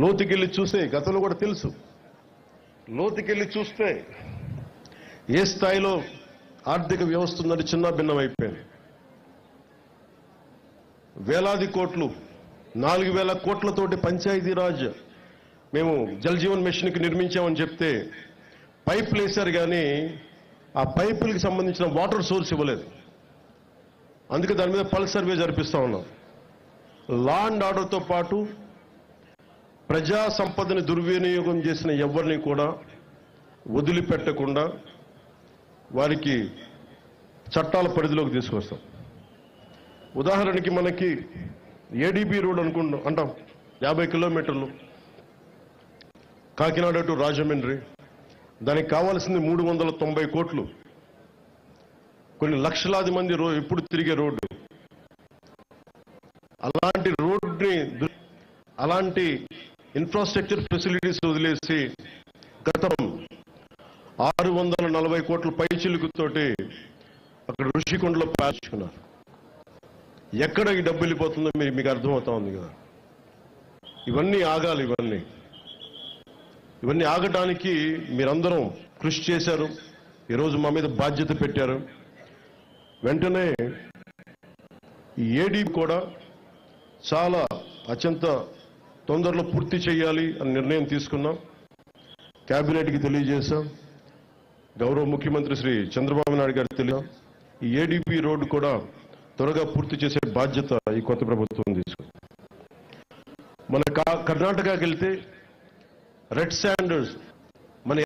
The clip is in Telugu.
లోతుకెళ్ళి చూస్తే గతంలో కూడా తెలుసు. లోతుకెళ్ళి చూస్తే ఏ స్థాయిలో ఆర్థిక వ్యవస్థ ఉందని చిన్న భిన్నమైపోయింది. వేలాది కోట్లు, 4,000 కోట్లతోటి పంచాయతీరాజ్ మేము జల్ జీవన్ మిషన్కి నిర్మించామని చెప్తే పైపులు వేశారు, కానీ ఆ పైపులకి సంబంధించిన వాటర్ సోర్స్ ఇవ్వలేదు. అందుకే దాని మీద పల్స్ సర్వే జరిపిస్తా ఉన్నాం. లా అండ్ ఆర్డర్తో పాటు ప్రజా సంపదని దుర్వినియోగం చేసిన ఎవరిని కూడా వదిలిపెట్టకుండా వారికి చట్టాల పరిధిలోకి తీసుకొస్తాం. ఉదాహరణకి మనకి ఏడీబీ రోడ్ అంటాం, 50 కిలోమీటర్లు కాకినాడ టు రాజమండ్రి. దానికి కావాల్సింది 390 కోట్లు. కొన్ని లక్షలాది మంది ఎప్పుడు తిరిగే రోడ్డు. అలాంటి రోడ్ని, అలాంటి ఇన్ఫ్రాస్ట్రక్చర్ ఫెసిలిటీస్ వదిలేసి గతం 640 కోట్ల పైచిలుకుతోటి అక్కడ ఋషికొండలో పాల్చుకున్నారు. ఎక్కడ ఈ డబ్బు వెళ్ళిపోతుందో మీకు అర్థమవుతా ఉంది కదా. ఇవన్నీ ఆగాలి. ఇవన్నీ ఆగటానికి మీరందరం కృషి చేశారు. ఈరోజు మా మీద బాధ్యత పెట్టారు. వెంటనే ఈ ఏడీ కూడా చాలా అత్యంత తొందరలో పూర్తి చేయాలి అని నిర్ణయం తీసుకున్నాం. కేబినెట్కి తెలియజేశాం. గౌరవ ముఖ్యమంత్రి శ్రీ చంద్రబాబు నాయుడు గారికి తెలియజేశాం. ఈ ఏడీపీ రోడ్డు కూడా త్వరగా పూర్తి చేసే బాధ్యత ఈ కొత్త ప్రభుత్వం తీసుకుంది. మన కర్ణాటకకి వెళ్తే రెడ్ శాండర్స్